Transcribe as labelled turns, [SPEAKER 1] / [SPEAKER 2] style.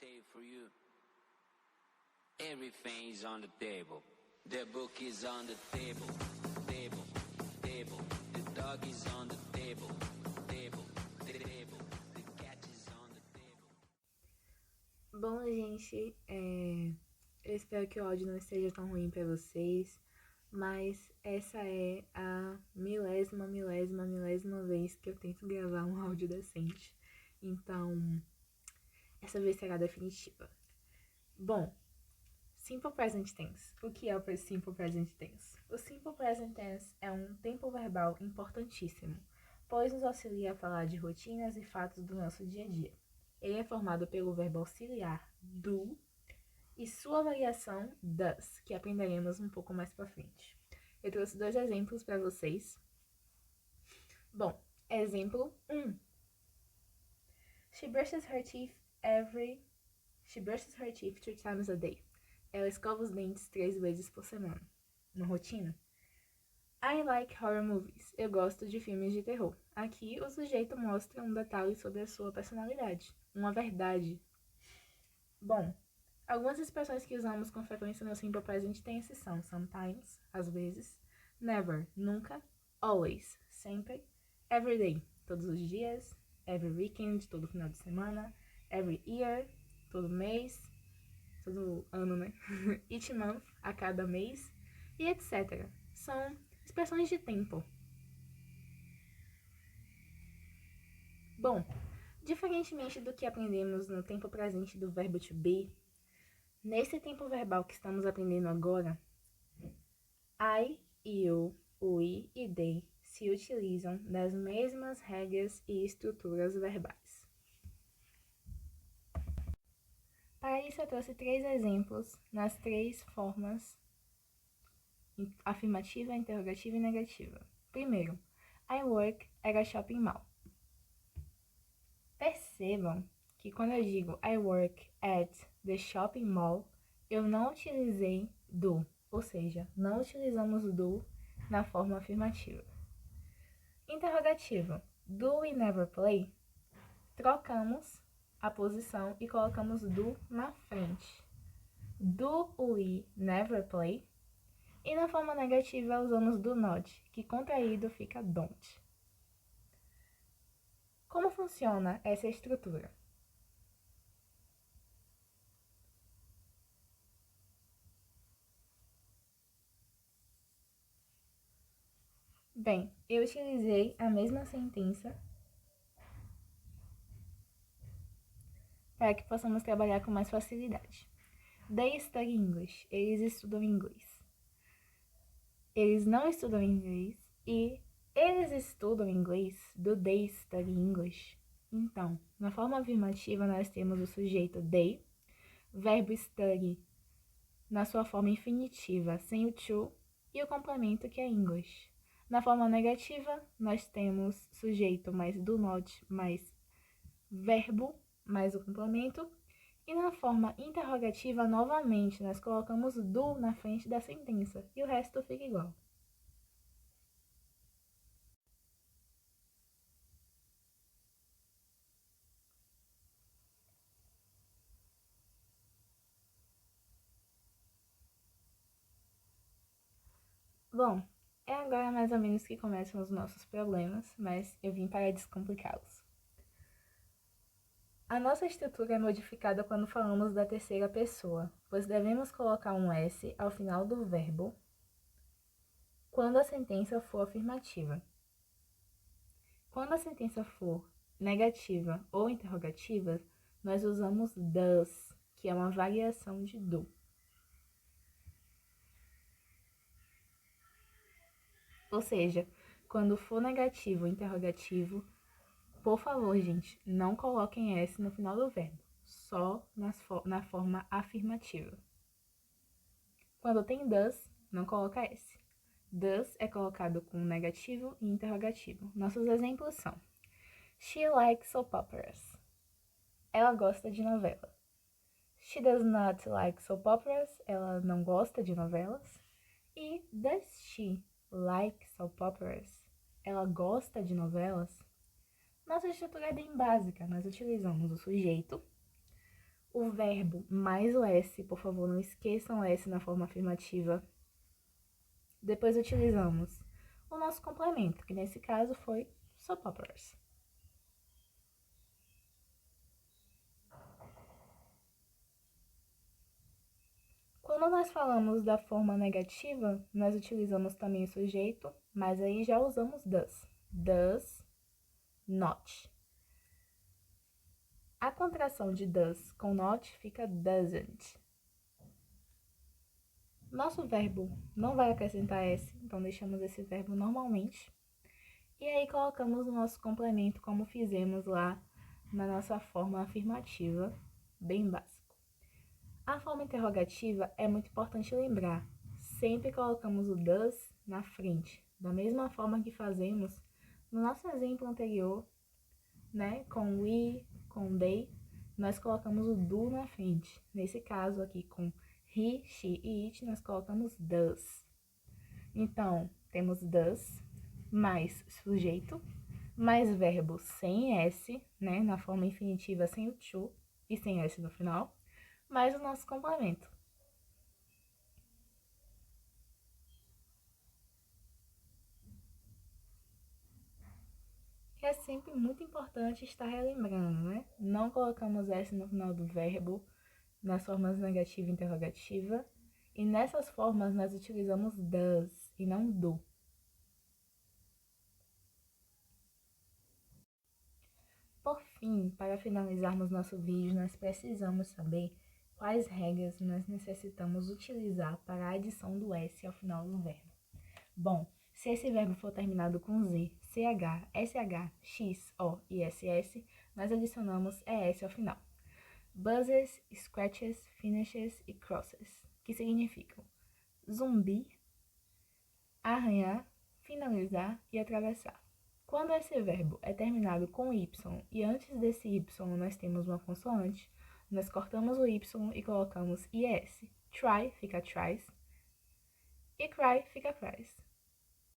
[SPEAKER 1] table for you. Everything is on the table. The book is on the table. Table, table. The dog is on the table. Table, table. The cat is on the table.
[SPEAKER 2] Bom, gente, eu espero que o áudio não esteja tão ruim pra vocês, mas essa é a milésima vez que eu tento gravar um áudio decente. Então, essa vez será definitiva. Bom, Simple Present Tense. O que é o Simple Present Tense? O Simple Present Tense é um tempo verbal importantíssimo, pois nos auxilia a falar de rotinas e fatos do nosso dia a dia. Ele é formado pelo verbo auxiliar do e sua variação does, que aprenderemos um pouco mais pra frente. Eu trouxe 2 exemplos para vocês. Bom, exemplo 1. She brushes her teeth 3 times a day. Ela escova os dentes 3 vezes por semana. Uma rotina. I like horror movies. Eu gosto de filmes de terror. Aqui o sujeito mostra um detalhe sobre a sua personalidade. Uma verdade. Bom, algumas expressões que usamos com frequência no Simple Present Tense são sometimes, às vezes, never, nunca, always, sempre, every day, todos os dias, every weekend, todo final de semana, every year, todo mês, todo ano, né? Each month, a cada mês, e etc. São expressões de tempo. Bom, diferentemente do que aprendemos no tempo presente do verbo to be, nesse tempo verbal que estamos aprendendo agora, I, you, we e they se utilizam das mesmas regras e estruturas verbais. Para isso, eu trouxe 3 exemplos nas 3 formas: afirmativa, interrogativa e negativa. Primeiro, I work at a shopping mall. Percebam que quando eu digo I work at the shopping mall, eu não utilizei do, ou seja, não utilizamos do na forma afirmativa. Interrogativa. Do we never play? Trocamos a posição e colocamos do na frente. Do we never play? E na forma negativa usamos do not, que contraído fica don't. Como funciona essa estrutura? Bem, eu utilizei a mesma sentença para que possamos trabalhar com mais facilidade. They study English. Eles estudam inglês. Eles não estudam inglês e eles estudam inglês do they study English. Então, na forma afirmativa nós temos o sujeito they, verbo study na sua forma infinitiva sem o to e o complemento que é English. Na forma negativa nós temos sujeito mais do not mais verbo mais o complemento. E na forma interrogativa, novamente, nós colocamos do na frente da sentença e o resto fica igual. Bom, é agora mais ou menos que começam os nossos problemas, mas eu vim para descomplicá-los. A nossa estrutura é modificada quando falamos da terceira pessoa, pois devemos colocar um S ao final do verbo quando a sentença for afirmativa. Quando a sentença for negativa ou interrogativa, nós usamos does, que é uma variação de do. Ou seja, quando for negativo ou interrogativo, por favor, gente, não coloquem S no final do verbo, só na forma afirmativa. Quando tem does, não coloca S. Does é colocado com negativo e interrogativo. Nossos exemplos são: She likes soap operas. Ela gosta de novela. She does not like soap operas. Ela não gosta de novelas. E does she like soap operas? Ela gosta de novelas? Nossa estrutura é bem básica. Nós utilizamos o sujeito, o verbo mais o S, por favor, não esqueçam o S na forma afirmativa. Depois utilizamos o nosso complemento, que nesse caso foi soap operas. Quando nós falamos da forma negativa, nós utilizamos também o sujeito, mas aí já usamos does. Does not. A contração de does com not fica doesn't. Nosso verbo não vai acrescentar S, então deixamos esse verbo normalmente. E aí colocamos o nosso complemento como fizemos lá na nossa forma afirmativa, bem básico. A forma interrogativa é muito importante lembrar. Sempre colocamos o does na frente, da mesma forma que fazemos no nosso exemplo anterior, né? Com we, com they, nós colocamos o do na frente. Nesse caso aqui, com he, she e it, nós colocamos does. Então, temos does mais sujeito, mais verbo sem S, né? Na forma infinitiva sem o to e sem S no final, mais o nosso complemento. É sempre muito importante estar relembrando, né? Não colocamos S no final do verbo nas formas negativa e interrogativa. E nessas formas nós utilizamos does e não do. Por fim, para finalizarmos nosso vídeo, nós precisamos saber quais regras nós necessitamos utilizar para a adição do S ao final do verbo. Bom, se esse verbo for terminado com Z, CH, SH, X, O e SS, nós adicionamos ES ao final. Buzzes, scratches, finishes e crosses, que significam zumbi, arranhar, finalizar e atravessar. Quando esse verbo é terminado com Y e antes desse Y nós temos uma consoante, nós cortamos o Y e colocamos IS. Try fica tries e cry fica cries.